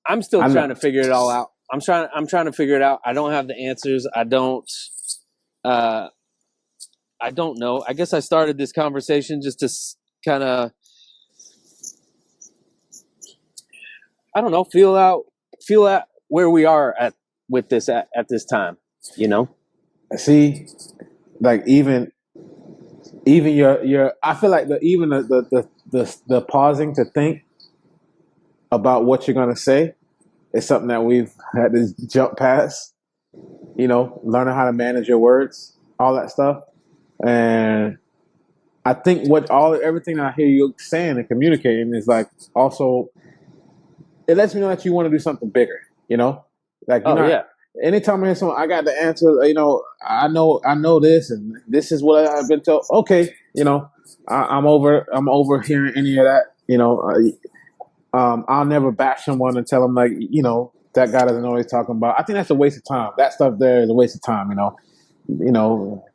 I'm still I'm trying not. to figure it all out. I'm trying to figure it out. I don't have the answers. Uh I don't know. I guess I started this conversation just to kind of, I don't know, feel out where we are at with this at this time, you know? See, like even your I feel like even the pausing to think about what you're gonna say is something that we've had to jump past. Learning how to manage your words, all that stuff. And I think everything that I hear you saying and communicating is like also it lets me know that you want to do something bigger. Like you're Oh not. yeah. Anytime I hear someone, I got the answer. I know this, and this is what I've been told. Okay, I'm over hearing any of that. I'll never bash someone and tell them like, that guy doesn't know what he's talking about. I think that's a waste of time. That stuff there is a waste of time.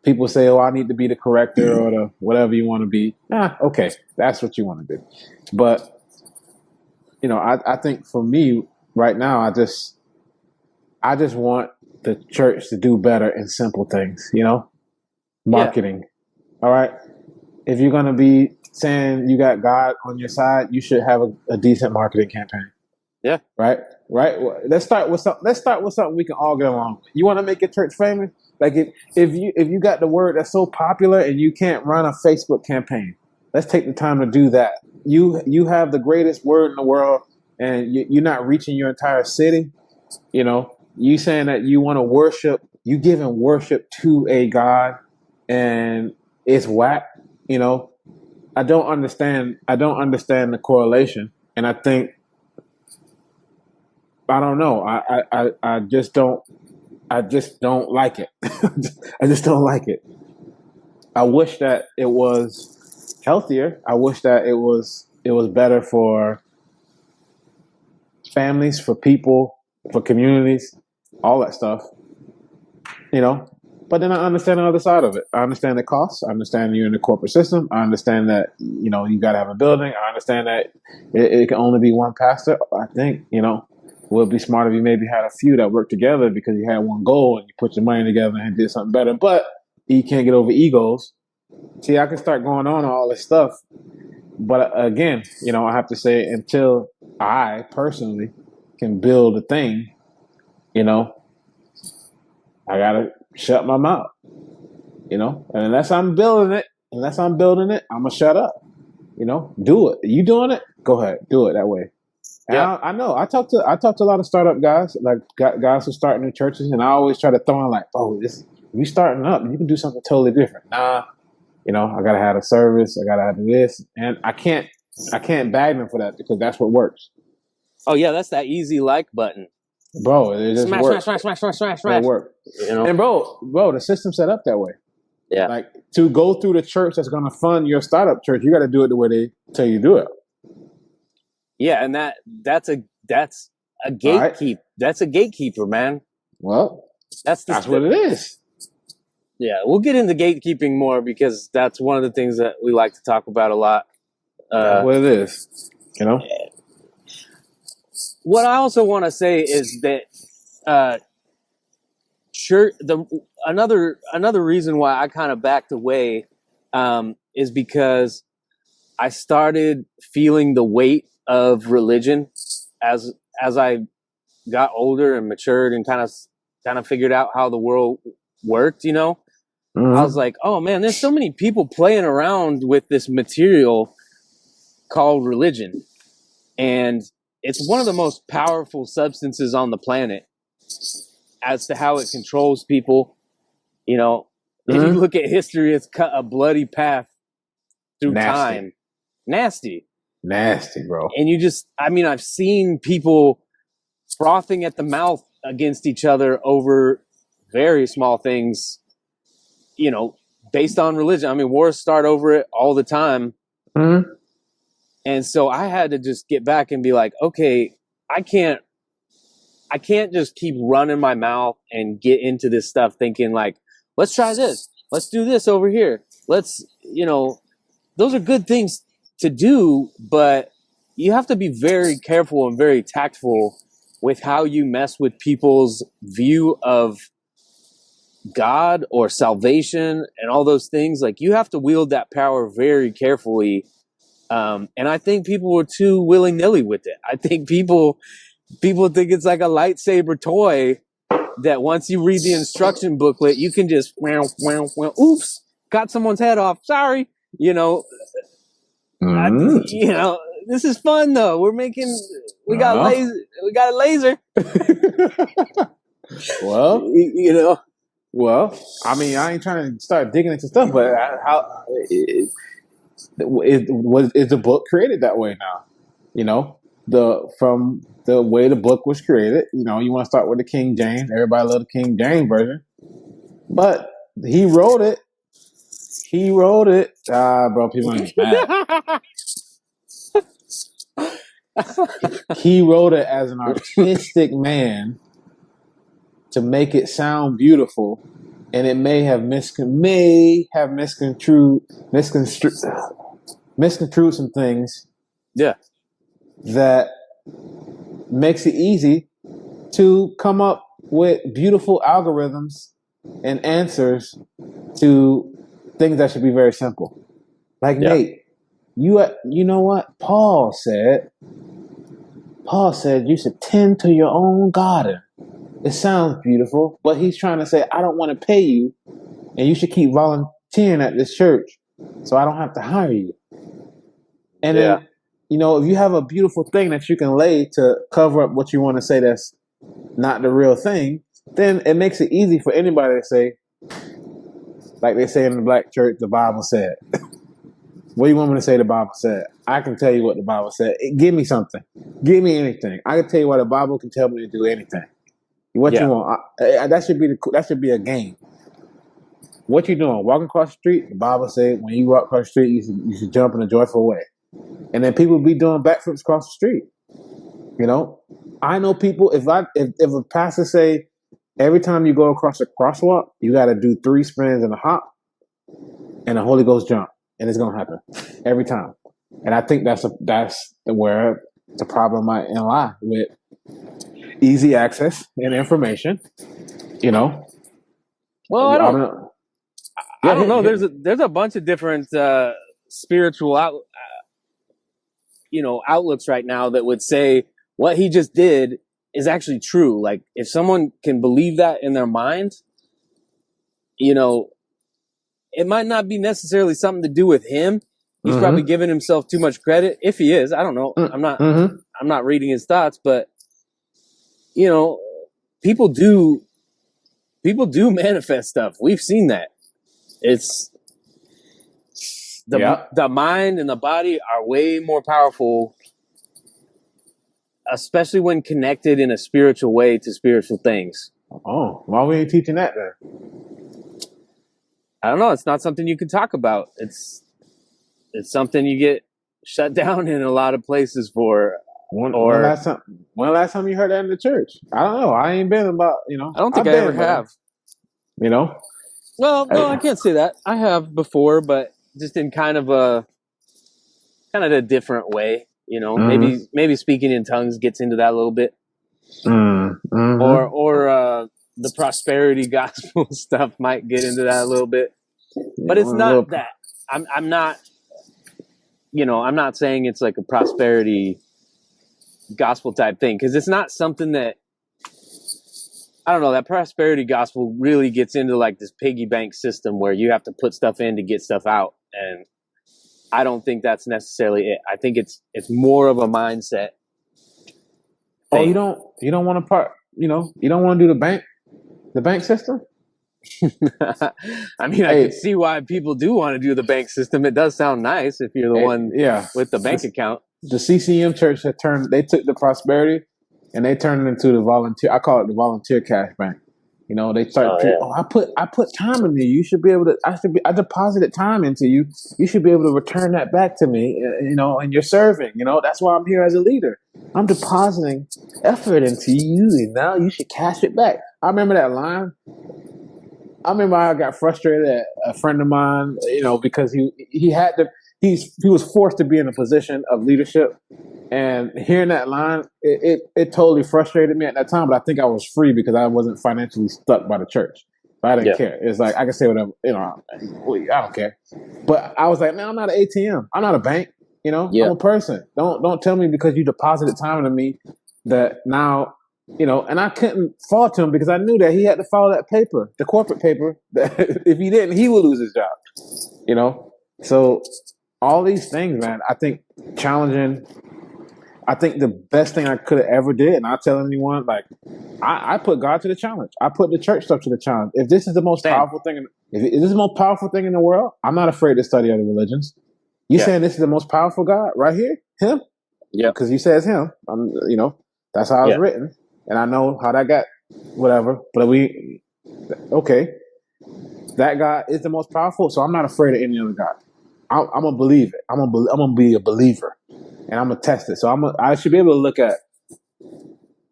People say, "Oh, I need to be the corrector or the whatever you want to be." Okay, that's what you want to do. But I think for me right now, I just want the church to do better in simple things. Yeah. Marketing. All right, if you're gonna be saying you got God on your side, you should have a decent marketing campaign. Yeah. Right, right. Well, let's start with something. Let's start with something we can all get along with. You want to make your church famous? Like if you got the word that's so popular and you can't run a Facebook campaign, let's take the time to do that. You have the greatest word in the world, and you're not reaching your entire city. You saying that you want to worship, you giving worship to a God, and it's whack. You know, I don't understand. I don't understand the correlation, and I think I don't know. I just don't. I just don't like it. I just don't like it. I wish that it was healthier. I wish that it was better for families, for people, for communities, all that stuff. You know. But then I understand the other side of it. I understand the costs. I understand you're in the corporate system. I understand that you got to have a building. I understand that it can only be one pastor. I think it would be smart if you maybe had a few that work together because you had one goal and you put your money together and did something better. But you can't get over egos. See, I can start going on all this stuff, but again, I have to say until I personally can build a thing, you know, I gotta shut my mouth. And unless I'm building it, I'm gonna shut up. Do it. You doing it? Go ahead, do it that way. And Yeah. I know I talk to a lot of startup guys, like guys who starting in churches, and I always try to throw in like, oh, this you starting up, you can do something totally different. Nah, I gotta have a service, I gotta have this, and I can't bag them for that because that's what works, Oh yeah, that's that easy like button. bro. It just Smash, smash, works. smash, smash, smash, smash, It smash. works, You know? and bro, the system's set up that way. Yeah. Like to go through the church that's gonna fund your startup church, you got to do it the way they tell you to do it. Yeah, and that's a All right. gatekeep. That's a gatekeeper, man. Well, That's that's what it is. yeah. We'll get into gatekeeping more because that's one of the things that we like to talk about a lot. That's what it is. What I also want to say is that church another reason why I kind of backed away is because I started feeling the weight of religion as I got older and matured and kind of figured out how the world worked. I was Mm-hmm. like, oh man, there's so many people playing around with this material called religion, and it's one of the most powerful substances on the planet as to how it controls people. If you Mm-hmm. look at history, it's cut a bloody path through Nasty, time. Nasty. nasty, bro. And I've seen people frothing at the mouth against each other over very small things, based on religion. I mean, wars start over it all the time. Mm-hmm. And so I had to just get back and be like, okay, I can't just keep running my mouth and get into this stuff thinking like, let's try this. Let's do this over here. Those are good things to do, but you have to be very careful and very tactful with how you mess with people's view of God or salvation and all those things. Like, you have to wield that power very carefully. And I think people were too willy-nilly with it. I think people think it's like a lightsaber toy that once you read the instruction booklet, you can just, oops, got someone's head off. Sorry. You know, this is fun though. We got a laser. Well, you know, well, I mean, I ain't trying to start digging into stuff, but is the book created that way now? You know, from the way the book was created. You know, you want to start with the King James. Everybody love the King James version, but he wrote it. Bro, people ain't mad. He wrote it as an artistic man to make it sound beautiful, and it may have misconstrued some things. Yeah. That makes it easy to come up with beautiful algorithms and answers to things that should be very simple. Like, Nate, you know what? Paul said you should tend to your own garden. It sounds beautiful, but he's trying to say, I don't want to pay you, and you should keep volunteering at this church so I don't have to hire you. And then, you know, if you have a beautiful thing that you can lay to cover up what you want to say that's not the real thing, then it makes it easy for anybody to say, like they say in the black church, the Bible said. What do you want me to say the Bible said? I can tell you what the Bible said. Give me something. Give me anything. I can tell you why the Bible can tell me to do anything. What you want? That should be a game. What you doing? Walking across the street? The Bible said when you walk across the street, you should jump in a joyful way. And then people be doing backflips across the street. You know, I know people. If a pastor say every time you go across a crosswalk, you got to do 3 spins and a hop and a Holy Ghost jump, and it's gonna happen every time. And I think that's where the problem might lie with easy access and information. You know. Well, I don't know. There's a bunch of different spiritual outlooks right now that would say what he just did is actually true. Like, if someone can believe that in their mind, you know, it might not be necessarily something to do with him. He's probably giving himself too much credit. If he is, I don't know. I'm not reading his thoughts, but you know, people do manifest stuff. We've seen that. It's the mind and the body are way more powerful, especially when connected in a spiritual way to spiritual things. Oh, why we ain't teaching that then? I don't know. It's not something you can talk about. It's something you get shut down in a lot of places for. When last time you heard that in the church? I don't know. I ain't been about, I don't think I ever have. You know? Well, no, I can't say that. I have before, but just in kind of a different way. You know, maybe speaking in tongues gets into that a little bit, or the prosperity gospel stuff might get into that a little bit, but it's not that. I'm not, I'm not saying it's like a prosperity gospel type thing, because it's not something that, I don't know, that prosperity gospel really gets into like this piggy bank system where you have to put stuff in to get stuff out, and I don't think that's necessarily it. I think it's more of a mindset thing. Oh, you don't want to you don't want to do the bank system? I mean, I can see why people do want to do the bank system. It does sound nice if you're the one with the bank account. The CCM church they took the prosperity and they turned it into the volunteer. I call it the volunteer cash bank. You know, they start. I put time into you. You should be able to. I deposited time into you. You should be able to return that back to me. You know, and you're serving. You know, that's why I'm here as a leader. I'm depositing effort into you, and now you should cash it back. I remember that line. I remember I got frustrated at a friend of mine. You know, because he was forced to be in a position of leadership, And hearing that line, it totally frustrated me at that time. But I think I was free because I wasn't financially stuck by the church. So I didn't care. It's like I can say whatever, I don't care. But I was like, man, I'm not an ATM. I'm not a bank. I'm a person. Don't tell me because you deposited time into me that now, and I couldn't fault him because I knew that he had to follow that paper, the corporate paper. That if he didn't, he would lose his job. So all these things, man, I think challenging. I think the best thing I could have ever did, and I'll tell anyone, like, I put God to the challenge. I put the church stuff to the challenge. If this is the most powerful thing, if this is the most powerful thing in the world, I'm not afraid to study other religions. You saying this is the most powerful God right here? Him? Yeah. Because you say it's him. That's how it's written. And I know how that got whatever. But okay. That God is the most powerful, so I'm not afraid of any other God. I'm going to believe it. I'm going to be a believer. And I'm going to test it. So I should be able to look at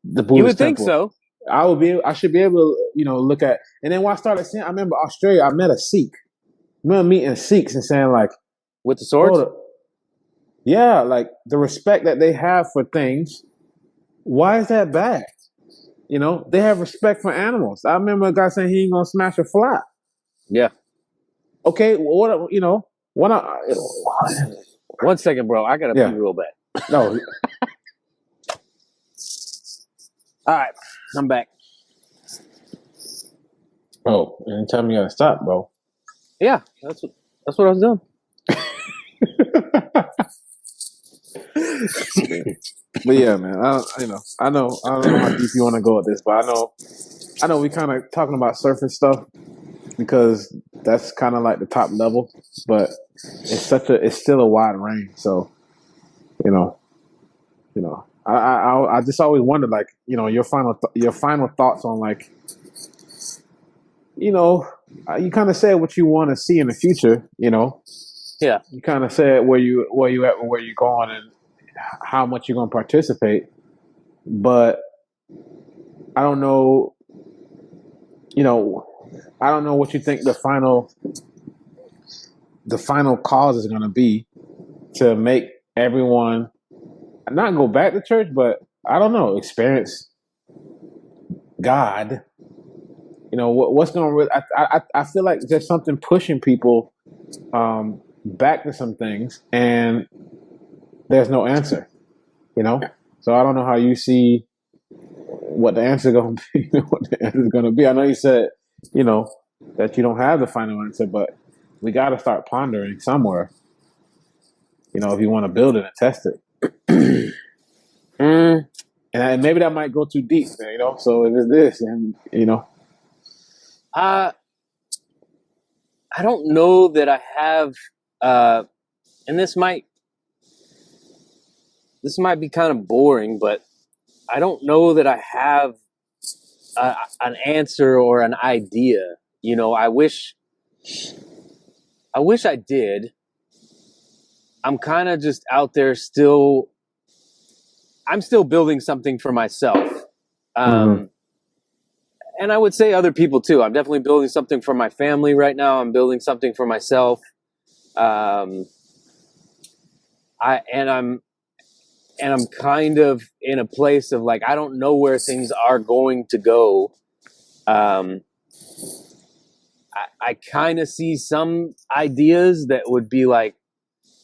the Buddhist You would think temple. so. I should be able to, look at. And then when I started seeing, I remember Australia, I met a Sikh. I remember meeting Sikhs and saying, like, with the swords? Yeah, like the respect that they have for things. Why is that bad? They have respect for animals. I remember a guy saying he ain't gonna smash a fly. Yeah. Okay, what what? One second, bro. I gotta pee real bad. No. All right, I'm back. Oh, and tell me you gotta stop, bro. Yeah, that's what I was doing. But yeah, man, I don't know how deep you want to go with this, but I know we kind of talking about surface stuff because that's kind of like the top level, but it's still a wide range. So, I just always wondered, like, your final thoughts on, like, you kind of said what you want to see in the future. Yeah. You kind of said where you at, where you're going, and how much you're going to participate. But I don't know. I don't know what you think the final cause is going to be to make everyone not go back to church, but I don't know, experience God. What's going to. I feel like there's something pushing people back to some things, and there's no answer. So I don't know how you see what the answer going to be. What the answer is going to be. I know you said that you don't have the final answer, but we got to start pondering somewhere. If you want to build it and test it. And maybe that might go too deep, So if it's this, and I don't know that I have, and this might be kind of boring, but I don't know that I have an answer or an idea. I wish I did. I'm kind of just out there still. I'm still building something for myself. And I would say other people too. I'm definitely building something for my family right now. I'm building something for myself. I'm kind of in a place of, like, I don't know where things are going to go. I kind of see some ideas that would be like,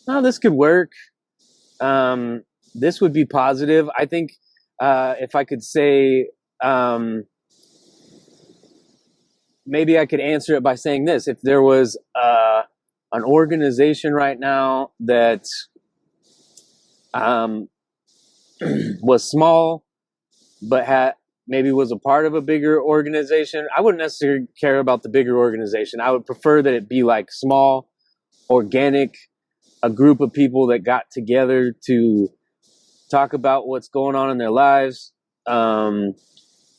oh, this could work. This would be positive. I think if I could say, maybe I could answer it by saying this. If there was an organization right now that was small, but maybe was a part of a bigger organization, I wouldn't necessarily care about the bigger organization. I would prefer that it be like small, organic, a group of people that got together to talk about what's going on in their lives,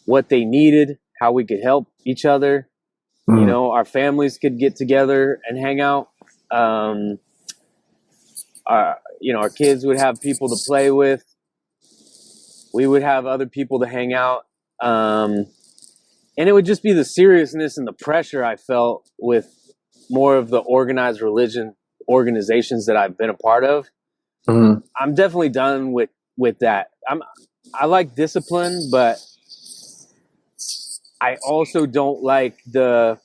what they needed, how we could help each other. Our families could get together and hang out. Our kids would have people to play with. We would have other people to hang out. And it would just be the seriousness and the pressure I felt with more of the organized religion organizations that I've been a part of. I'm definitely done with with that. I like discipline, but I also don't like the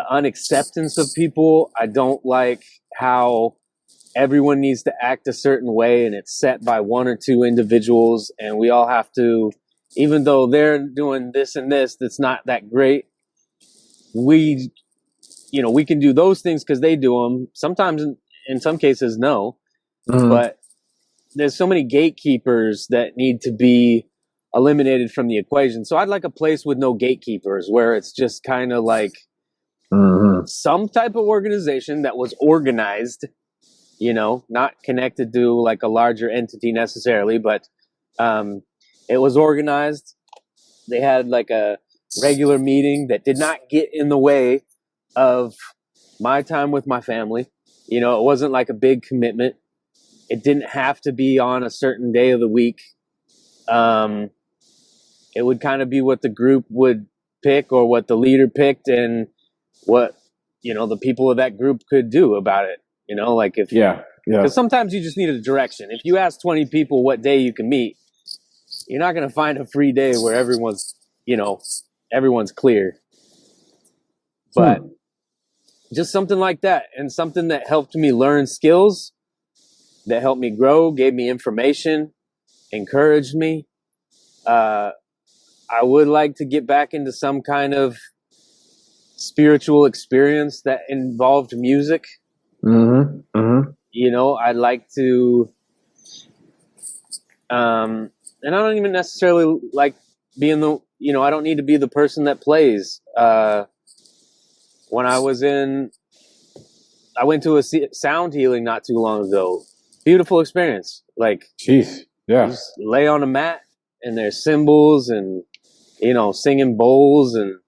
unacceptance of people. I don't like how everyone needs to act a certain way and it's set by one or two individuals, and we all have to, even though they're doing this and this that's not that great, we we can do those things because they do them. Sometimes, in some cases, no. But there's so many gatekeepers that need to be eliminated from the equation. So I'd like a place with no gatekeepers, where it's just kind of like some type of organization that was organized, not connected to like a larger entity necessarily, but it was organized. They had like a regular meeting that did not get in the way of my time with my family. It wasn't like a big commitment. It didn't have to be on a certain day of the week. It would kind of be what the group would pick or what the leader picked, and what the people of that group could do about it. Like if because sometimes you just need a direction. If you ask 20 people what day you can meet, you're not going to find a free day where everyone's clear. But just something like that, and something that helped me learn skills, that helped me grow, gave me information, encouraged me. I would like to get back into some kind of spiritual experience that involved music. I'd like to, and I don't even necessarily like being I don't need to be the person that plays. When I went to a sound healing not too long ago. Beautiful experience. Like, jeez, yeah. You just lay on a mat and there's cymbals and, singing bowls, and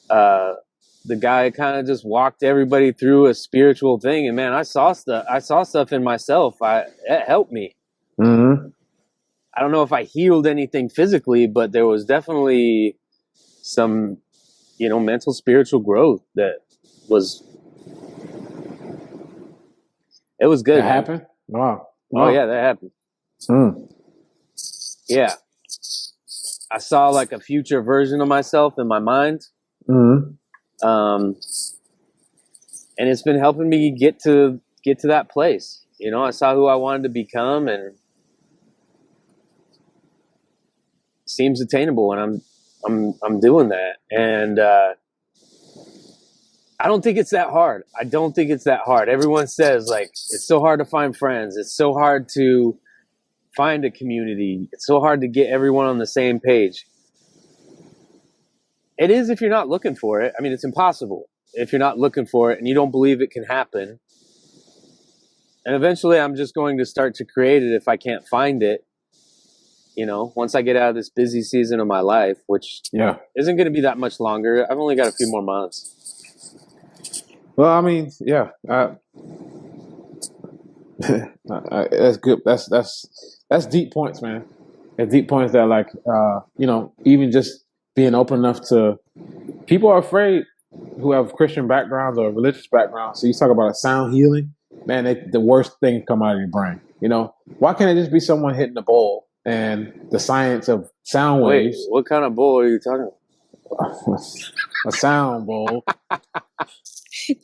the guy kind of just walked everybody through a spiritual thing. And man, I saw stuff in myself. It helped me. I don't know if I healed anything physically, but there was definitely some, mental, spiritual growth that was. It was good. That happened? Wow. Oh yeah, that happened. Yeah. I saw like a future version of myself in my mind. And it's been helping me get to that place. I saw who I wanted to become, and it seems attainable, and I'm doing that. And I don't think it's that hard. Everyone says like it's so hard to find friends. It's so hard to find a community. It's so hard to get everyone on the same page. It is if you're not looking for it. I mean, it's impossible if you're not looking for it and you don't believe it can happen. And eventually I'm just going to start to create it if I can't find it. Once I get out of this busy season of my life, which isn't going to be that much longer. I've only got a few more months. Well, I mean, yeah. That's good. That's deep points, man. It's deep points that, like, even just being open enough to people are afraid who have Christian backgrounds or religious backgrounds. So you talk about a sound healing, man. The worst thing come out of your brain. Why can't it just be someone hitting a bowl and the science of sound waves? Wait, what kind of bowl are you talking about? A sound bowl.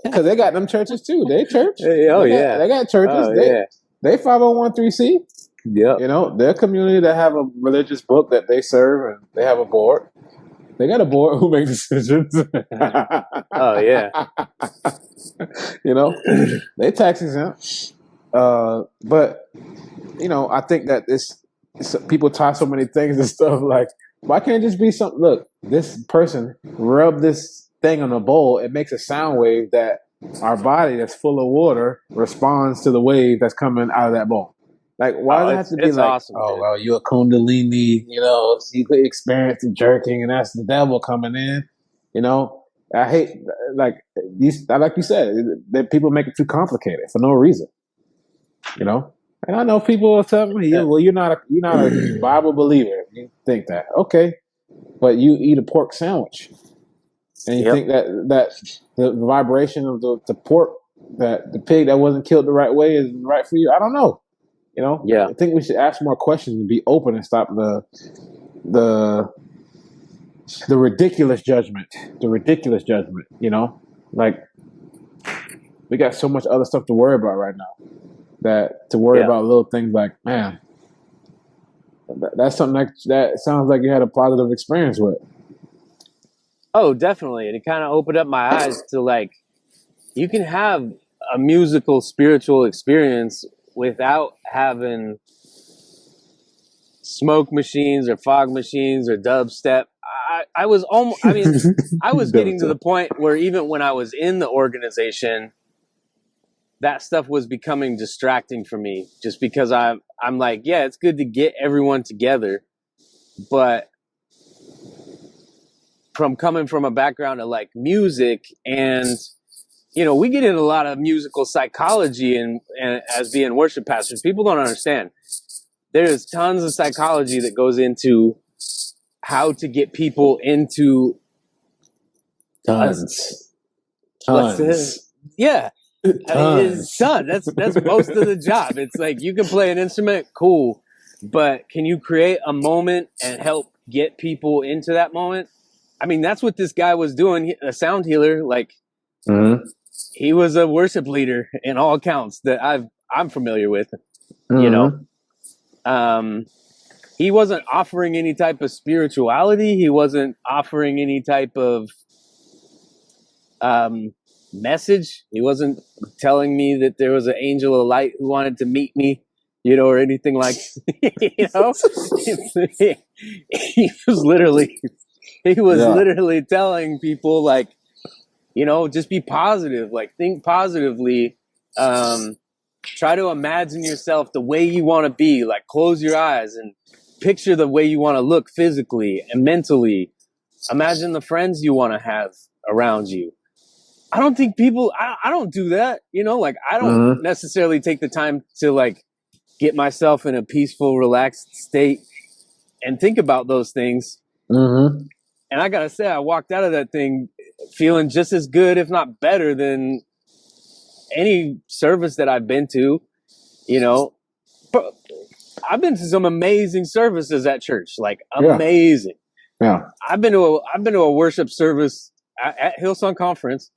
Because they got them churches too. They church. They got churches. They 501(c)(3). Yeah. Their community that have a religious book that they serve, and they have a board. They got a board who makes decisions. Oh yeah. They tax exempt. But I think that people tie so many things and stuff. Like, why can't it just be something? Look, this person rubbed this thing on a bowl. It makes a sound wave that our body that's full of water responds to the wave that's coming out of that bowl. Like, why does it have to be like, awesome, well, you're a kundalini, you could experience the jerking, and that's the devil coming in. I hate, like you said, that people make it too complicated for no reason. And I know people will tell me, well, you're not a Bible believer. You think that, okay, but you eat a pork sandwich, and you think that the vibration of the pork, that the pig that wasn't killed the right way is right for you. I don't know. You know, Yeah. I think we should ask more questions and be open and stop the ridiculous judgment. The ridiculous judgment. You know, like we got so much other stuff to worry about right now that to worry Yeah. about little things like, man, that's something that sounds like you had a positive experience with. Oh, definitely. And it kind of opened up my eyes to like, you can have a musical, spiritual experience without having smoke machines or fog machines or dubstep. I was almost, I mean, I was getting to the point where even when I was in the organization, that stuff was becoming distracting for me just because I'm like, yeah, it's good to get everyone together, but from coming from a background of like music and we get into a lot of musical psychology and as being worship pastors, people don't understand. There's tons of psychology that goes into how to get people into Tons. Yeah. I mean, it's done. That's most of the job. It's like you can play an instrument, cool, but can you create a moment and help get people into that moment? I mean, that's what this guy was doing. A sound healer, like he was a worship leader in all accounts that I'm familiar with. You know, he wasn't offering any type of spirituality. He wasn't offering any type of message. He wasn't telling me that there was an angel of light who wanted to meet me, or anything like, he was literally telling people like, just be positive, like think positively, try to imagine yourself the way you want to be, like close your eyes and picture the way you want to look physically and mentally. Imagine the friends you want to have around you. I don't think people, I don't do that, like I don't necessarily take the time to like get myself in a peaceful, relaxed state and think about those things. And I gotta say, I walked out of that thing feeling just as good, if not better, than any service that I've been to. I've been to some amazing services at church, like amazing. Yeah. I've been to a worship service at Hillsong Conference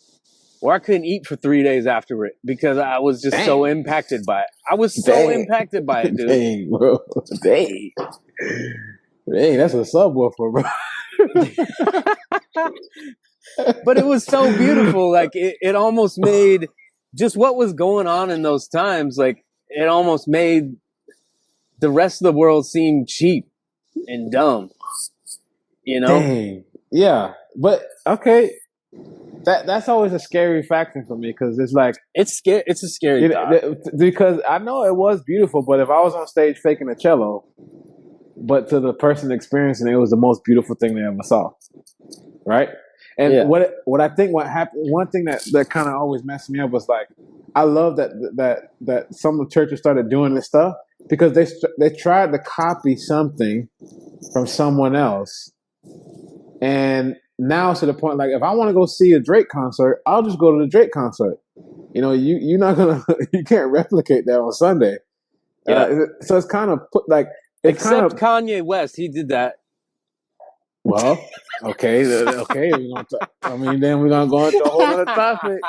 where I couldn't eat for 3 days after it because I was just so impacted by it. I was so impacted by it, dude. Dang, bro. Dang, that's a subwoofer, bro. But it was so beautiful. Like it almost made just what was going on in those times. Like it almost made the rest of the world seem cheap and dumb. Dang. Yeah, but okay. That's always a scary factor for me because it's like it's scary. It's a scary thought. Because I know it was beautiful, but if I was on stage faking a cello, but to the person experiencing it, it was the most beautiful thing they ever saw, right? And what I think what happened, one thing that kind of always messed me up was like, I love that some of the churches started doing this stuff because they tried to copy something from someone else, and now it's to the point like if I want to go see a Drake concert, I'll just go to the Drake concert. You're not gonna you can't replicate that on Sunday. So it's kind of put like except Kanye West, he did that. Well, okay. I mean, then we're gonna go into a whole other topic.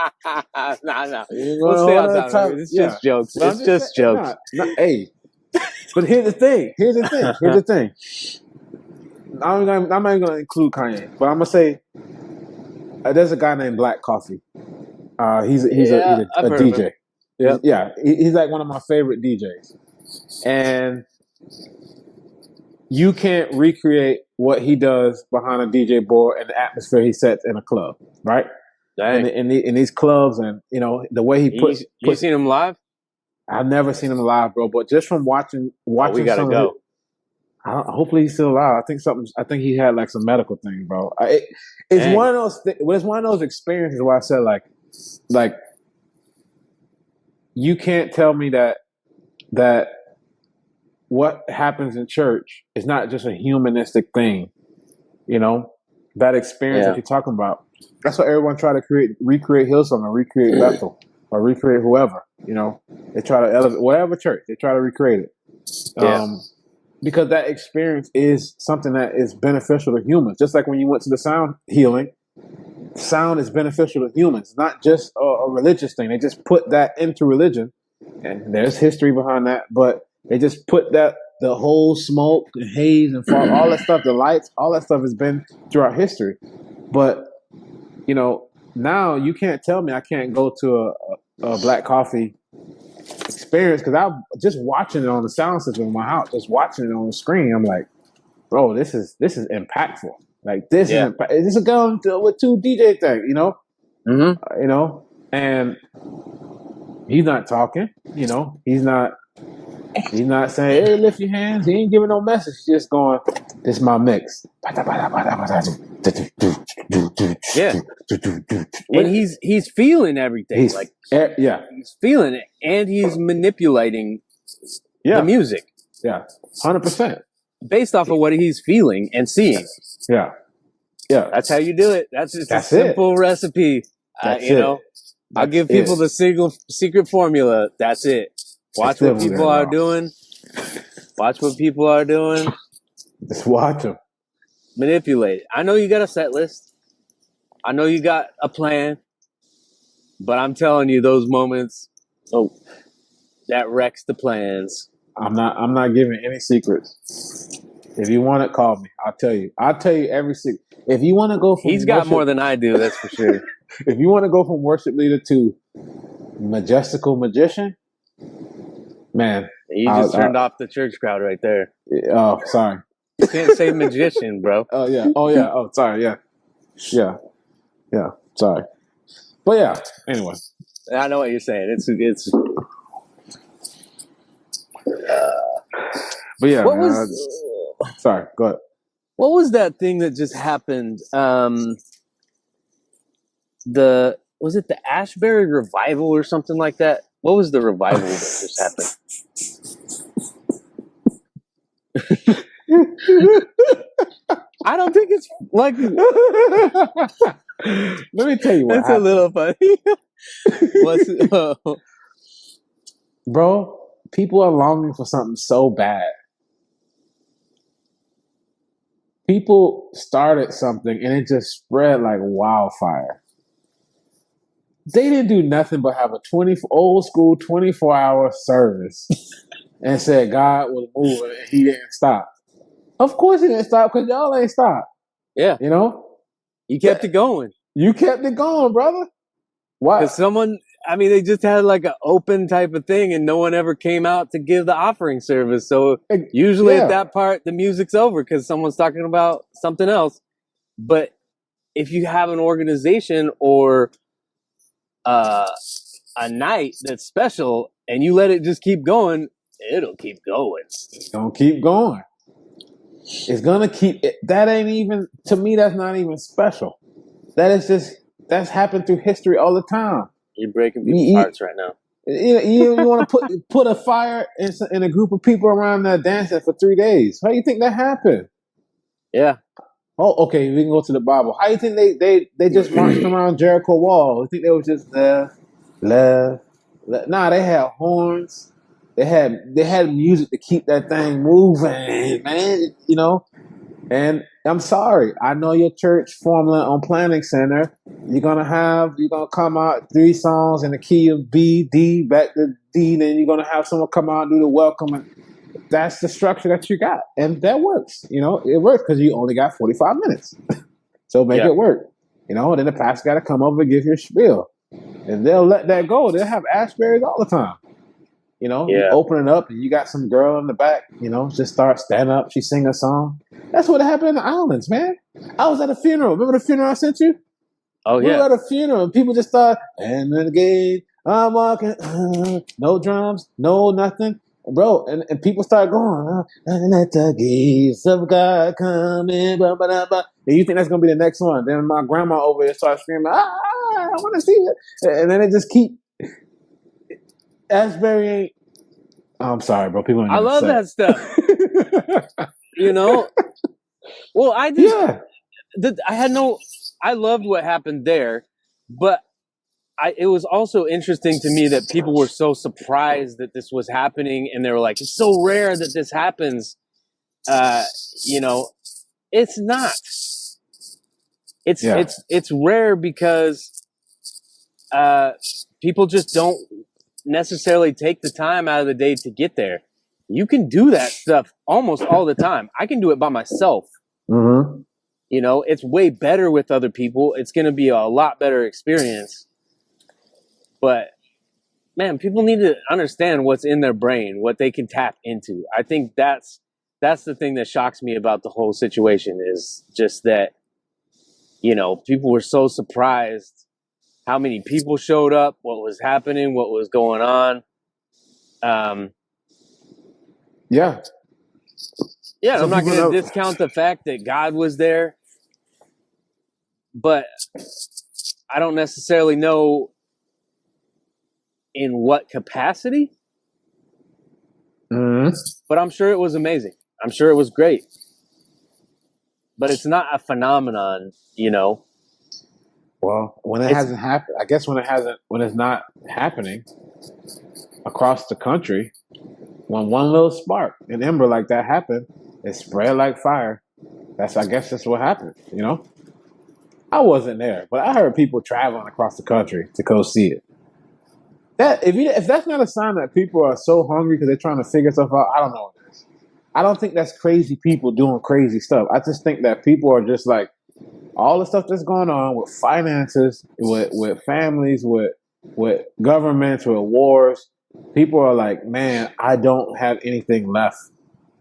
No. We'll stay on topic. It's just jokes. It's just jokes. Hey, but here's the thing. I'm not even gonna include Kanye, but I'm gonna say there's a guy named Black Coffee. He's a DJ. Yeah, he's like one of my favorite DJs, and you can't recreate what he does behind a DJ board and the atmosphere he sets in a club, right? In these clubs, and the way he puts. You seen him live? I've never seen him live, bro. But just from watching, we gotta go. Hopefully he's still alive. I think he had like some medical thing, bro. It's one of those. It's one of those experiences where I said like you can't tell me that what happens in church is not just a humanistic thing. That experience that you're talking about. That's what everyone try to recreate Hillsong or recreate Bethel or recreate whoever. You know, they try to elevate whatever church, they try to recreate it. Yeah. Because that experience is something that is beneficial to humans. Just like when you went to the sound healing, sound is beneficial to humans, not just a religious thing. They just put that into religion, and there's history behind that, but they just put that, the whole smoke and haze and fog, all that stuff, the lights, all that stuff has been throughout history. But, you know, now you can't tell me I can't go to a black coffee experience, because I'm just watching it on the sound system in my house, just watching it on the screen. I'm like, bro, this is impactful. Like this Yeah. is this a gun with two DJ things, you know? Mm-hmm. You know, and he's not talking. You know, he's not saying, "Hey, lift your hands." He ain't giving no message. He's just going, "This is my mix." Yeah. And he's feeling everything. He's feeling it, and he's manipulating the music. Yeah, 100%. Based off of what he's feeling and seeing. Yeah. That's how you do it. That's just a That's simple recipe. That's you know, I'll give people the secret formula. That's it. Watch what people are doing. Watch what people are doing. Just watch them. Manipulate it. I know you got a set list. I know you got a plan. But I'm telling you, those moments, that wrecks the plans. I'm not giving any secrets. If you want it, call me. I'll tell you. I'll tell you every secret. If you want to go from He's got more than I do, that's for sure. If you want to go from worship leader to majestical magician, man. You just turned off the church crowd right there. Oh, sorry. You can't say magician, bro. Oh, yeah. Oh, sorry. Yeah. Sorry. But yeah, anyway. I know what you're saying. It's but yeah, what man, was sorry, go ahead. What was that thing that just happened? Was it the Asbury Revival or something like that? What was the revival that just happened? I don't think it's like. Let me tell you what. That's happened. A little funny. Bro, people are longing for something so bad. People started something and it just spread like wildfire. They didn't do nothing but have a old school 24-hour service and said God was moving and he didn't stop. Of course he didn't stop, because y'all ain't stopped. Yeah. You know? You kept it going. You kept it going, brother. Why? Because they just had like an open type of thing and no one ever came out to give the offering service. So usually at that part, the music's over because someone's talking about something else. But if you have an organization or a night that's special and you let it just keep going, it'll keep going. It's going to keep going. It's going to keep it. That ain't even, to me, that's not even special. That's happened through history all the time. You're breaking people's hearts right now. You want to put a fire in a group of people around there dancing for 3 days. How do you think that happened? Yeah. Oh, okay, we can go to the Bible. How do you think they just marched around Jericho wall? You think they was just left? Nah, they had horns. They had music to keep that thing moving, man. You know. And I'm sorry, I know your church formula on Planning Center. You're gonna come out 3 songs in the key of B, D, back to D, then you're gonna have someone come out and do the welcome. And that's the structure that you got, and that works. You know, it works because you only got 45 minutes, so make it work. You know, and then the pastor got to come over and give you a spiel, and they'll let that go. They'll have Asbury's all the time. You know, you open it up and you got some girl in the back, you know, just start stand up. She sing a song. That's what happened in the islands, man. I was at a funeral. Remember the funeral I sent you? Oh, we were at a funeral and people just start, and then again, I'm walking, no drums, no nothing. Bro, and people start going, and let the gates of God come in, blah, blah, blah, blah. And you think that's going to be the next one. Then my grandma over there starts screaming, I want to see it. And then it just keep. Asbury ain't. I'm sorry, bro. People. I love that stuff. You know. Well, I loved what happened there, but it was also interesting to me that people were so surprised that this was happening, and they were like, "It's so rare that this happens." You know, it's not. Yeah. It's rare because people just don't necessarily take the time out of the day to get there. You can do that stuff almost all the time. I can do it by myself. Mm-hmm. You know, it's way better with other people. It's going to be a lot better experience. But man, people need to understand what's in their brain, what they can tap into. I think that's the thing that shocks me about the whole situation, is just that, you know, people were so surprised how many people showed up, what was happening, what was going on. Yeah. Yeah, Some I'm not people going to know. discount the fact that God was there, but I don't necessarily know in what capacity. Mm-hmm. But I'm sure it was amazing. I'm sure it was great. But it's not a phenomenon, you know. Well, when it hasn't happened, I guess when it's not happening across the country, when one little spark, an ember like that happened, it spread like fire. I guess that's what happened, you know? I wasn't there, but I heard people traveling across the country to go see it. That if that's not a sign that people are so hungry because they're trying to figure stuff out, I don't know what it is. I don't think that's crazy people doing crazy stuff. I just think that people are just like, all the stuff that's going on with finances, with families, with governments, with wars. People are like, man, I don't have anything left.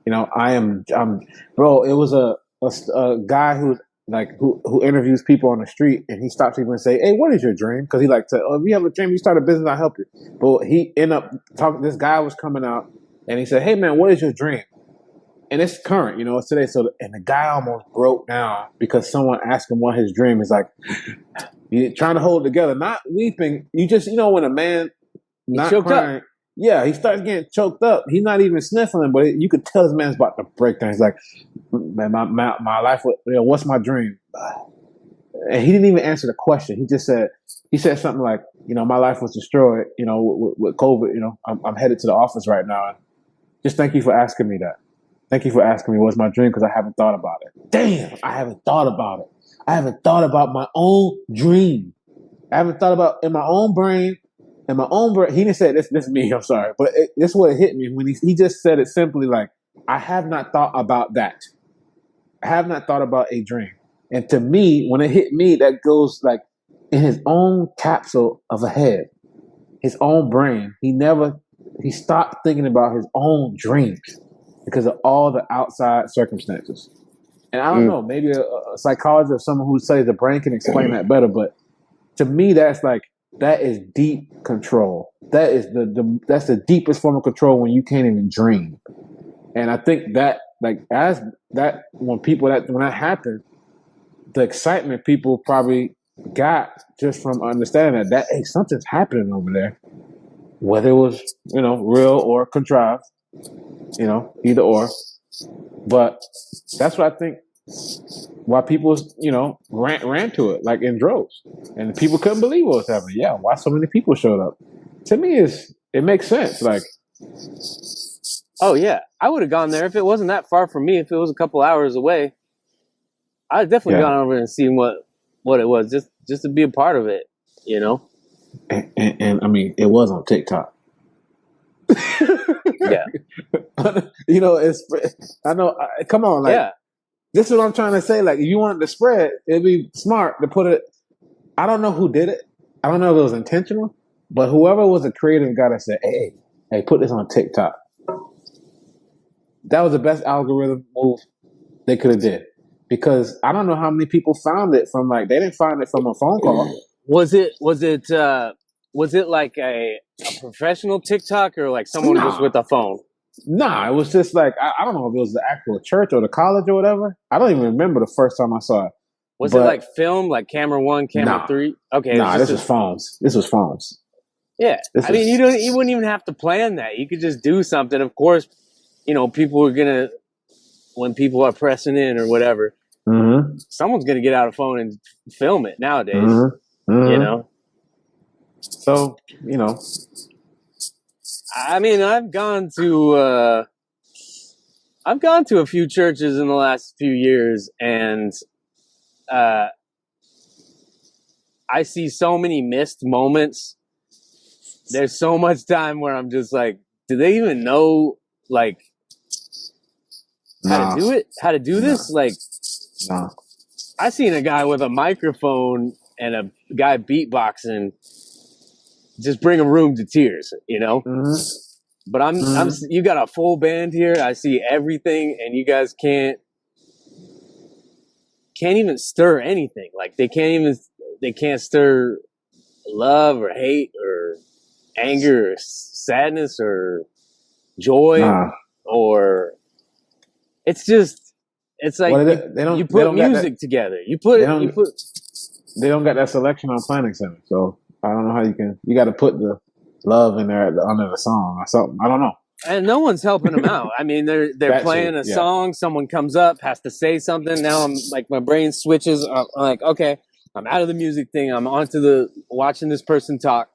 You know, bro. It was a guy who interviews people on the street, and he stops people and say, "Hey, what is your dream?" Because he like to, oh, if you have a dream, you start a business, I'll help you. But he end up talking. This guy was coming out, and he said, "Hey, man, what is your dream?" And it's current, you know, it's today. So, and the guy almost broke down because someone asked him what his dream is. Like, you trying to hold it together, not weeping. You just, you know, when a man not Choked up. crying, yeah, he starts getting choked up. He's not even sniffling, but you could tell this man's about to break down. He's like, man, my life, you know, what's my dream? And he didn't even answer the question. He said something like, you know, my life was destroyed, you know, with COVID. You know, I'm headed to the office right now. Just thank you for asking me that. Thank you for asking me what's my dream, because I haven't thought about it. Damn, I haven't thought about it. I haven't thought about my own dream. I haven't thought about in my own brain. In my own brain, he didn't say this. This is me. I'm sorry, but this is what it hit me when he just said it simply like, I have not thought about that. I have not thought about a dream. And to me, when it hit me, that goes like in his own capsule of a head, his own brain. He stopped thinking about his own dreams because of all the outside circumstances. And I don't know, maybe a psychologist or someone who studies the brain can explain that better. But to me, that is deep control. That is that's the deepest form of control, when you can't even dream. And I think that when that happened, the excitement people probably got just from understanding that hey, something's happening over there, whether it was, you know, real or contrived, you know, either or. But that's what I think, why people, you know, ran to it like in droves, and people couldn't believe what was happening. Yeah, why so many people showed up? To me, it makes sense. Like, Oh yeah, I would have gone there if it wasn't that far from me. If it was a couple hours away, I'd definitely yeah, gone over and seen what it was, just to be a part of it. You know. and I mean, it was on TikTok. Yeah. You know, I know. Come on, like, Yeah. this is what I'm trying to say. Like, if you wanted to spread, it'd be smart to put it. I don't know who did it. I don't know if it was intentional, but whoever was a creative guy that said, hey, put this on TikTok. That was the best algorithm move they could have did, because I don't know how many people found it from, like, they didn't find it from a phone call. Was it like a professional TikTok, or like someone just Nah, with a phone? it was just like, I don't know if it was the actual church or the college or whatever. I don't even remember the first time I saw it. Was it But like film, like camera one, camera nah, three? Okay, it was this was phones. This was phones. yeah. This I mean, was you wouldn't even have to plan that. You could just do something. Of course, you know, people are gonna, when people are pressing in or whatever, mm-hmm, someone's gonna get out a phone and film it nowadays. mm-hmm, You mm-hmm. know. So, you know. I mean, I've gone to a few churches in the last few years, and uh, I see so many missed moments. There's so much time where I'm just like, do they even know like how to Nah, do it? How to do nah, this? Like, nah. I seen a guy with a microphone and a guy beatboxing just bring a room to tears, you know? Mm-hmm. But Mm-hmm. you got a full band here. I see everything, and you guys can't even stir anything. Like they can't stir love or hate or anger or sadness or joy, Nah. or it's like Well, you they put don't got that. music together. They don't they don't got that selection on Planning Center. So I don't know how you can. You got to put the love in there under the song or something. I don't know. and no one's helping them out. I mean, they're That playing too. a Yeah. song. Someone comes up, has to say something. Now I'm like, my brain switches. I'm like, okay, I'm out of the music thing. I'm onto the watching this person talk.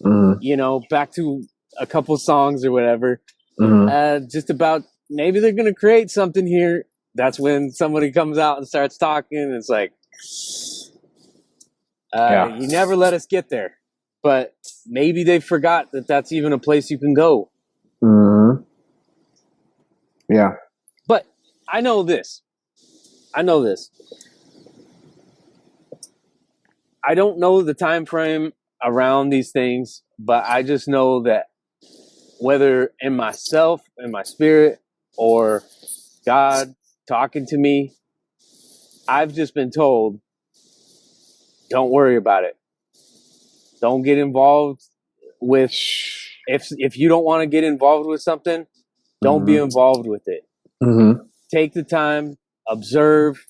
Mm-hmm. You know, back to a couple songs or whatever. Mm-hmm. Just about maybe they're gonna create something here. That's when somebody comes out and starts talking. It's like, Yeah. you never let us get there, but maybe they forgot that that's even a place you can go. Mm-hmm. Yeah. But I know this. I don't know the time frame around these things, but I just know that whether in myself, in my spirit, or God talking to me, I've just been told, don't worry about it. Don't get involved with if you don't want to get involved with something, don't be Mm-hmm. involved with it. Mm-hmm. Take the time, observe,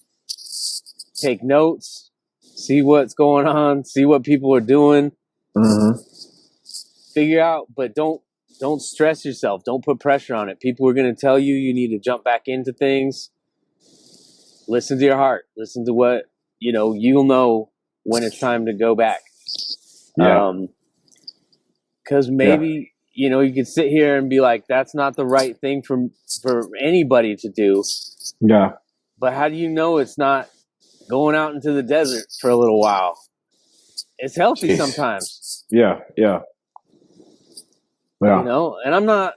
take notes, see what's going on, see what people are doing, Mm-hmm. figure out, but don't stress yourself. Don't put pressure on it. People are going to tell you you need to jump back into things. Listen to your heart. Listen to what, you'll know when it's time to go back. Yeah. Because Yeah. maybe, you could sit here and be like, that's not the right thing for anybody to do. Yeah. But how do you know it's not going out into the desert for a little while? It's healthy Jeez. sometimes. Yeah. Yeah. Yeah. And I'm not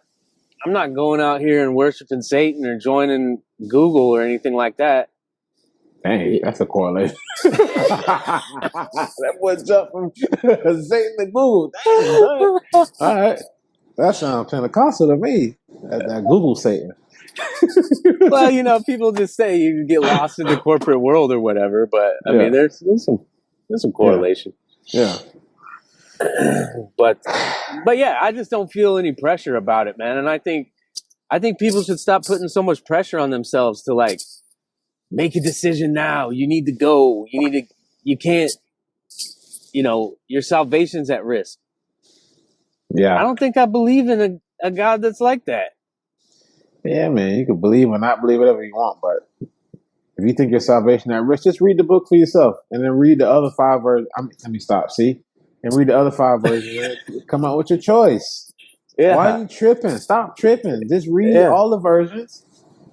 going out here and worshiping Satan or joining Google or anything like that. Dang, that's a correlation. That boy jumped from Satan to Google. Dang, son. All right. That sounds Pentecostal to me. That Google Satan. Well, people just say you get lost in the corporate world or whatever, but I mean, Yeah. there's some correlation. Yeah. But yeah, I just don't feel any pressure about it, man. And I think people should stop putting so much pressure on themselves to like make a decision now. You need to go. You can't, your salvation's at risk. Yeah. I don't think I believe in a God that's like that. Yeah, man. You can believe or not believe whatever you want, but if you think your salvation at risk, just read the book for yourself and then read the other 5 versions. Let me stop. See? And read the other 5 versions. Come out with your choice. Yeah. Why are you tripping? Stop tripping. Just read Yeah. all the versions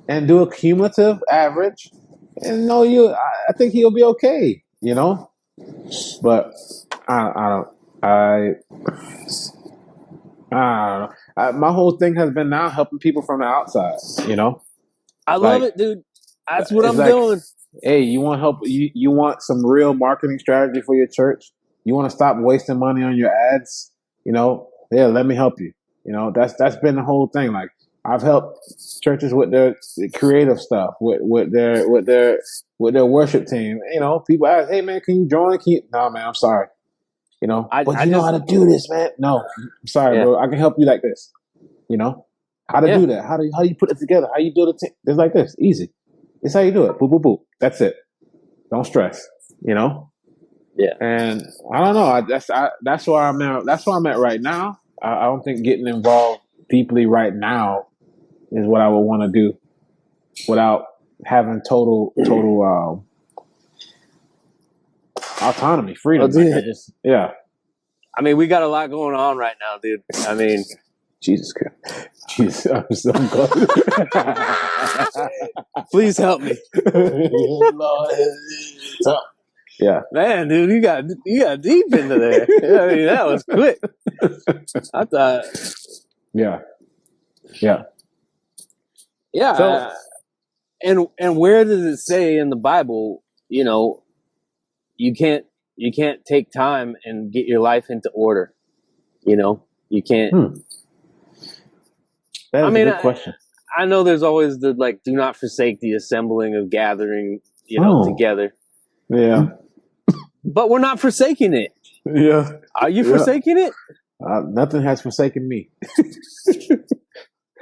and do a cumulative average. And know I think he'll be okay, But I don't know. My whole thing has been now helping people from the outside, I love Like, it, dude. That's what it's I'm like, doing. hey, you want help? You want some real marketing strategy for your church? You want to stop wasting money on your ads? Yeah, let me help you. That's been the whole thing. Like, I've helped churches with their creative stuff, with their worship team. People ask, "Hey, man, can you join?" No, man, I'm sorry. But I you know just how to do this, man. No, I'm sorry, yeah bro. I can help you like this. How to yeah do that? How do you put it together? How you build a team? It's like this, easy. It's how you do it. Boop, boop, boop. That's it. Don't stress. yeah. And I don't know. That's where I'm at. That's where I'm at right now. I don't think getting involved deeply right now is what I would want to do without having total autonomy, freedom. Well, Like, dude, yeah. I mean, we got a lot going on right now, dude. I mean, Jesus Christ. Jesus, I'm so good. please help me. Yeah. Man, dude, you got deep into there. I mean, that was quick. I thought, Yeah. Yeah. yeah. So, And where does it say in the Bible, you know, you can't take time and get your life into order? You know, you can't. that I is mean, a good question. I know there's always the like, do not forsake the assembling of gathering, you know, together. Yeah. But we're not forsaking it. Yeah. Are you forsaking it? Nothing has forsaken me.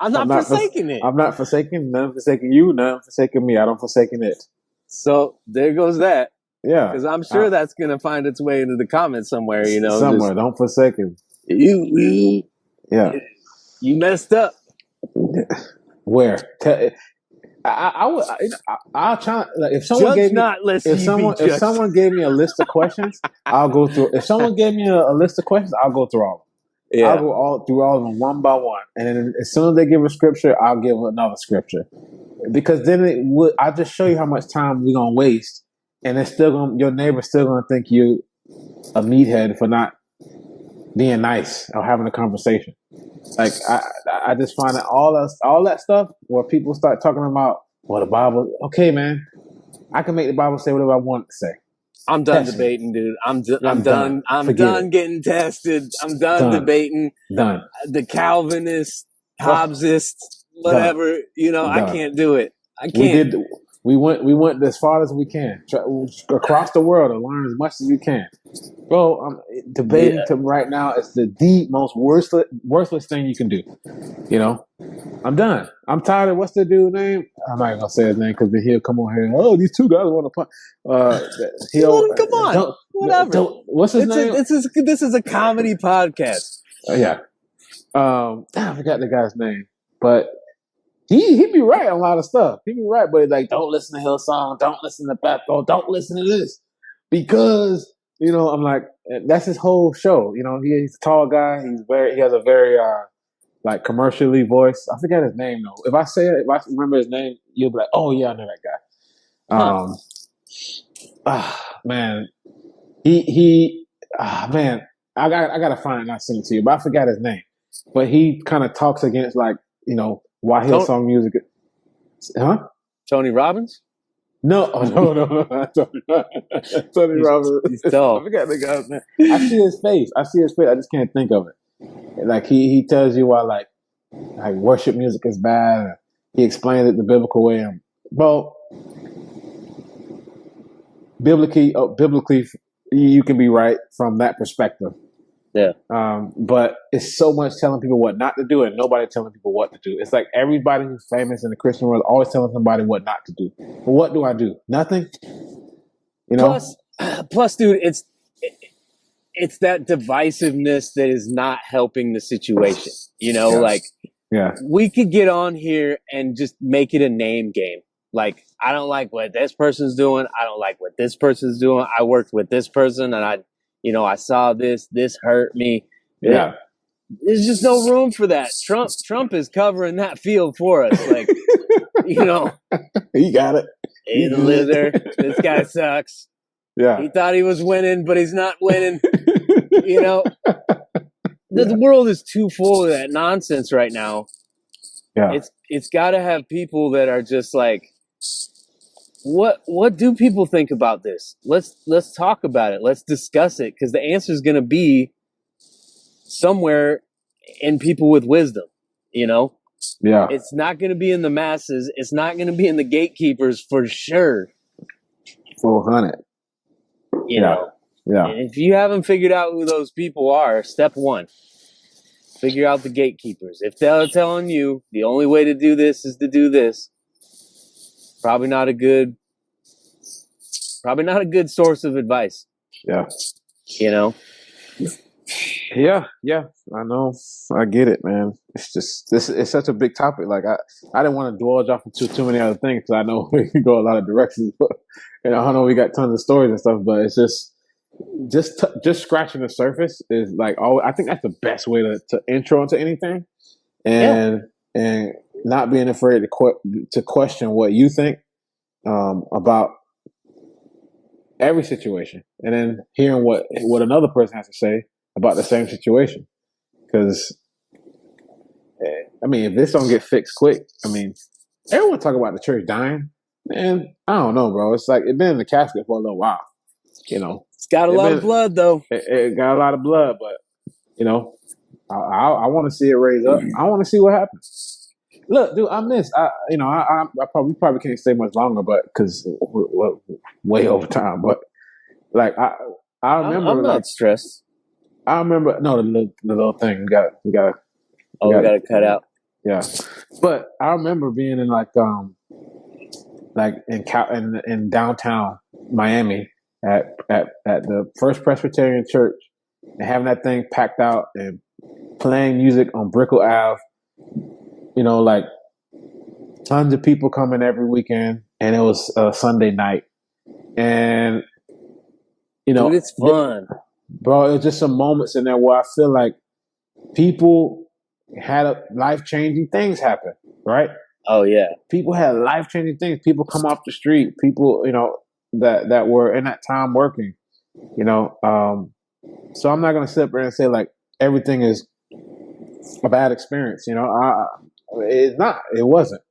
I'm not forsaking it. I'm not forsaking. None forsaking you. None forsaking me. I don't forsaken it. So there goes that. Yeah. Because I'm sure that's going to find its way into the comments somewhere, you know. Somewhere. Don't forsake him. You messed up. Where? I'll try. Like, if someone Judge gave me, not, lest ye be if judged. someone gave me a list of questions, I'll go through. If someone gave me a list of questions, I'll go through all of them. Yeah. I'll go through all of them one by one, and then as soon as they give a scripture, I'll give another scripture, because then I'll just show you how much time we're gonna waste, and it's still gonna, your neighbor's still gonna think you a meathead for not being nice or having a conversation. Like I just find that all that stuff where people start talking about, well, the Bible. Okay, man, I can make the Bible say whatever I want it to say. I'm done debating, dude. I'm done. I'm Forget done it. getting tested. I'm done debating. Done. The Calvinist, Hobbesist, whatever. You know, I can't do it. I can't. We went as far as we can, across the world, to learn as much as we can. Bro, debating right now is the most worthless thing you can do. You know, I'm done. I'm tired of, what's the dude's name? I'm not gonna say his name because then he'll come on here. Oh, these two guys want to punch. Come on, whatever. What's his name? This is a comedy podcast. Yeah. I forgot the guy's name, but he be right on a lot of stuff. He be right, but like, don't listen to Hillsong, don't listen to Bethel, don't listen to this, because I'm like, that's his whole show. He's a tall guy. He has a very like commercially voice. I forget his name though. If I remember his name, you'll be like, oh yeah, I know that guy. Man, man, I gotta find it and I'll send it to you. But I forgot his name. But he kind of talks against, like, why Hillsong music. Huh? Tony Robbins? No. Tony Robbins. He's tall. I forgot the guy's name. I see his face. I just can't think of it. Like, he tells you why, like worship music is bad. And he explains it the biblical way. Well, biblically, you can be right from that perspective. Yeah. But it's so much telling people what not to do and nobody telling people what to do. It's like everybody who's famous in the Christian world always telling somebody what not to do. But what do I do? Nothing. Plus, dude, it's that divisiveness that is not helping the situation. We could get on here and just make it a name game. Like, I don't like what this person's doing. I don't like what this person's doing. I worked with this person and I saw this hurt me. Yeah. There's just no room for that. Trump is covering that field for us. Like, He got it. He's a loser. This guy sucks. Yeah. He thought he was winning, but he's not winning. The world is too full of that nonsense right now. Yeah. It's got to have people that are just like, what do people think about this? Let's talk about it. Let's discuss it, because the answer is going to be somewhere in people with wisdom. Yeah. It's not going to be in the masses. It's not going to be in the gatekeepers for sure. 400. Yeah. And if you haven't figured out who those people are, step one, figure out the gatekeepers. If they're telling you the only way to do this is to do this, probably not a good source of advice. Yeah. Yeah, I know. I get it, man. It's just it's such a big topic. Like, I didn't want to dwell off into too many other things, because I know we can go a lot of directions. But I know we got tons of stories and stuff. But it's just, just scratching the surface is like, oh, I think that's the best way to intro into anything, Yeah. and not being afraid to question what you think about every situation, and then hearing what another person has to say about the same situation. Because I mean, if this don't get fixed quick, I mean, everyone talk about the church dying, man. I don't know, bro. It's like it been in the casket for a little while, you know. It's got a lot of blood, though. It got a lot of blood, but you know, I want to see it raise up. I want to see what happens. Look, dude, I probably can't stay much longer, but because we're way over time. But like I remember, I'm not stressed. I remember the little thing we got we gotta cut out. Yeah, but I remember being in in downtown Miami at the First Presbyterian Church and having that thing packed out and playing music on Brickell Ave. You know, like tons of people coming every weekend, and it was a Sunday night, and you know, dude, it's fun, bro. It was just some moments in there where I feel like people had life-changing things happen, right? Oh yeah, people had life-changing things. People come off the street. People, that were in that time working. So I'm not gonna sit there and say like everything is a bad experience. It's not. It wasn't.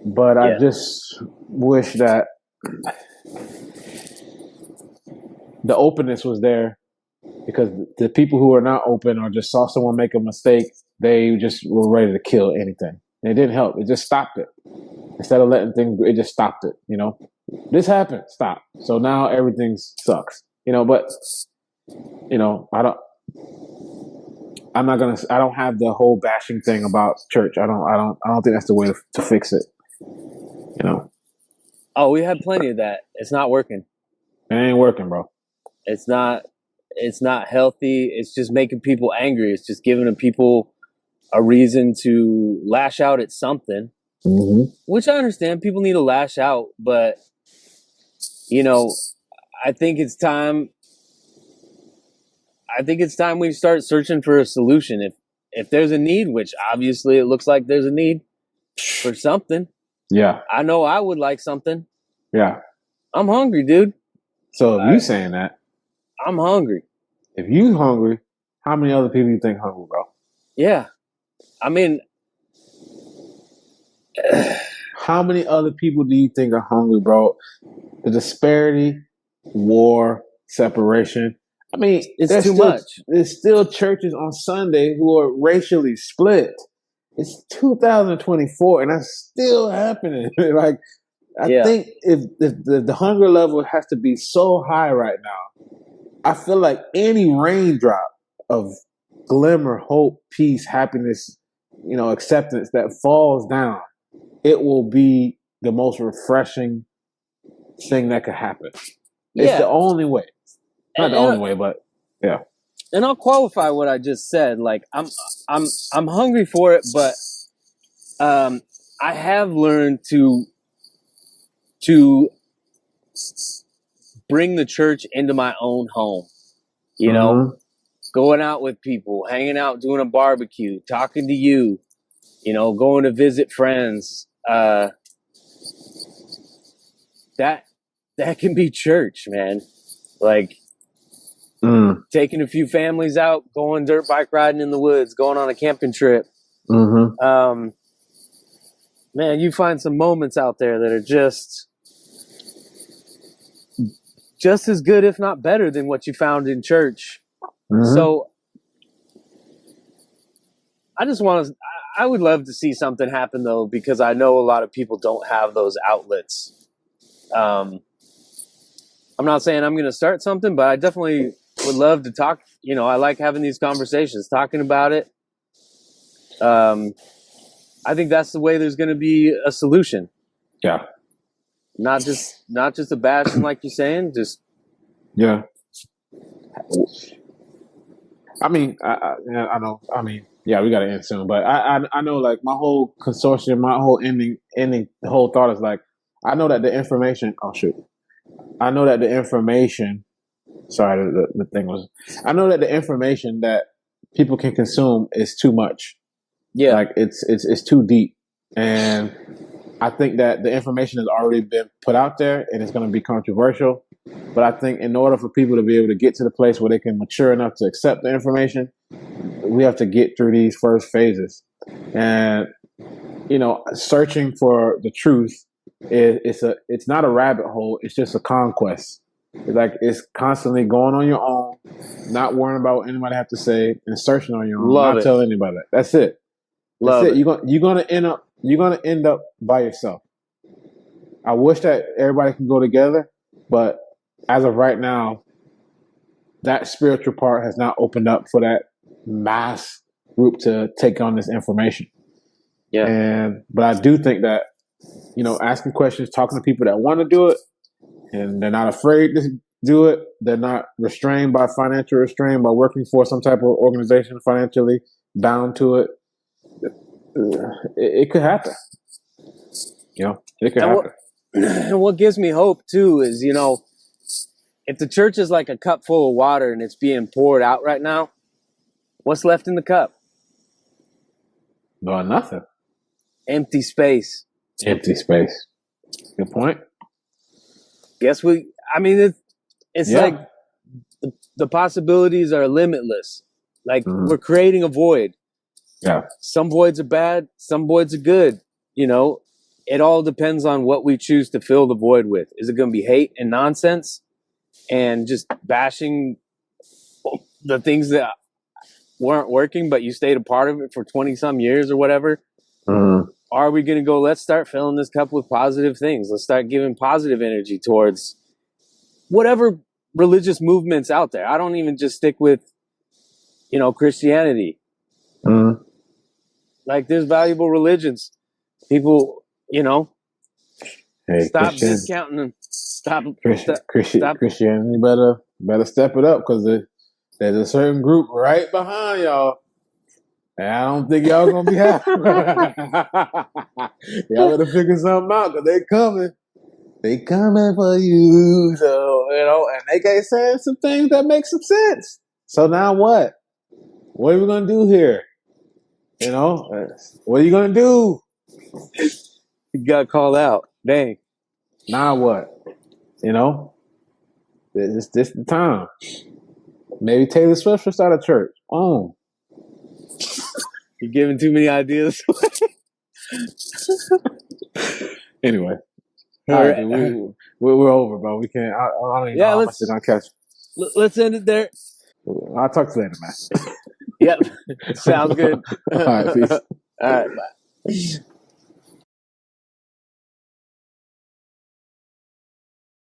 But I just wish that the openness was there, because the people who are not open or just saw someone make a mistake, they just were ready to kill anything. And it didn't help. It just stopped it. Instead of letting things, it just stopped it. This happened. Stop. So now everything sucks. But I don't have the whole bashing thing about church. I don't think that's the way to fix it. Oh, we had plenty of that. It's not working. It ain't working, bro. It's not healthy. It's just making people angry. It's just giving people a reason to lash out at something, which I understand. People need to lash out, but I think it's time. We start searching for a solution. If there's a need, which obviously it looks like there's a need for something. Yeah. I know I would like something. Yeah. I'm hungry, dude. So if you saying that, I'm hungry. If you hungry, how many other people you think hungry, bro? Yeah. I mean, how many other people do you think are hungry, bro? The disparity, war, separation. I mean, it's too much. There's still churches on Sunday who are racially split. It's 2024, and that's still happening. Like, I think if the hunger level has to be so high right now, I feel like any raindrop of glimmer, hope, peace, happiness, acceptance that falls down, it will be the most refreshing thing that could happen. It's the only way. Not the only way, but yeah. And I'll qualify what I just said. Like I'm hungry for it, but I have learned to bring the church into my own home. Going out with people, hanging out, doing a barbecue, talking to you, going to visit friends. That can be church, man. Like taking a few families out, going dirt bike riding in the woods, going on a camping trip. Man, you find some moments out there that are just as good, if not better, than what you found in church. So I would love to see something happen, though, because I know a lot of people don't have those outlets. I'm not saying I'm going to start something, but I definitely would love to talk. I like having these conversations, talking about it. I think that's the way there's going to be a solution. Yeah. Not just a bashing like you're saying, just. Yeah. I mean, I know. I mean, yeah, we got to end soon, but I know, like, my whole consortium, my whole ending, the whole thought is like, I know that the information. Oh shoot! I know that the information Sorry, the thing was. I know that the information that people can consume is too much. Yeah. Like it's too deep, and I think that the information has already been put out there, and it's going to be controversial. But I think in order for people to be able to get to the place where they can mature enough to accept the information, we have to get through these first phases. And searching for the truth it's not a rabbit hole. It's just a conquest. It's constantly going on your own, not worrying about what anybody have to say, and searching on your own, not telling anybody that. That's it. That's it. You're gonna end up by yourself. I wish that everybody can go together, but as of right now, that spiritual part has not opened up for that mass group to take on this information. Yeah. But I do think that, asking questions, talking to people that want to do it, and they're not afraid to do it. They're not restrained by financial restraint, by working for some type of organization financially bound to it. It could happen. It could happen. And what gives me hope too is, if the church is like a cup full of water and it's being poured out right now, what's left in the cup? No, nothing. Empty space. Empty space. Good point. It's like the possibilities are limitless. Like we're creating a void. Yeah. Some voids are bad, some voids are good. It all depends on what we choose to fill the void with. Is it going to be hate and nonsense and just bashing the things that weren't working, but you stayed a part of it for 20 some years or whatever? Are we going to go, let's start filling this cup with positive things. Let's start giving positive energy towards whatever religious movements out there. I don't even just stick with, Christianity. Like there's valuable religions. People, stop discounting them. Stop. Christianity better step it up, because there's a certain group right behind y'all, and I don't think y'all gonna be happy. Y'all better figure something out, because they coming. They coming for you. So and they can say some things that make some sense. So now what? What are we gonna do here? What are you gonna do? You got called out. Dang. Now what? This the time. Maybe Taylor Swift should start a church. Oh, you're giving too many ideas. Anyway, all right, we're over, bro. We can't. I don't even know how much they're gonna catch. Let's end it there. I'll talk to you later, man. Yep. Sounds good. All right, peace. All right, bye.